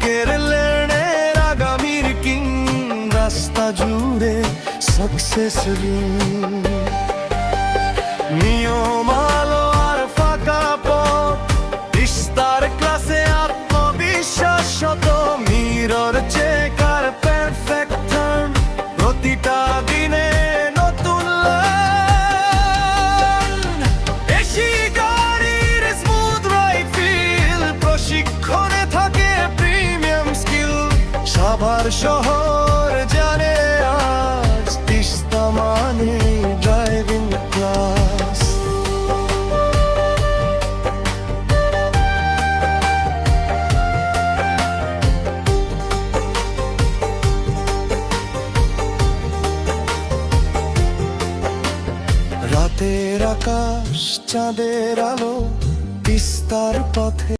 আজকের লেনের আগামীর কিং, রাস্তা জুড়ে সাকসেস রিং। নিয়ম আলো আর ফাঁকা পথ, তিস্তার ক্লাসে আত্মবিশ্বাস শত। মিরর চেক আর পারফেক্ট টার্ন, প্রতিটা দিনে নতুন লার্ন। এসি গাড়ির স্মুথ রাইড ফিল, প্রশিক্ষণে থাকে প্রিমিয়াম স্কিল। সাভার শহর জানে আজ তিস্তা মানে ড্রাইভিং ক্লাস। রাতের আকাশ চাঁদের আলো, তিস্তার পথে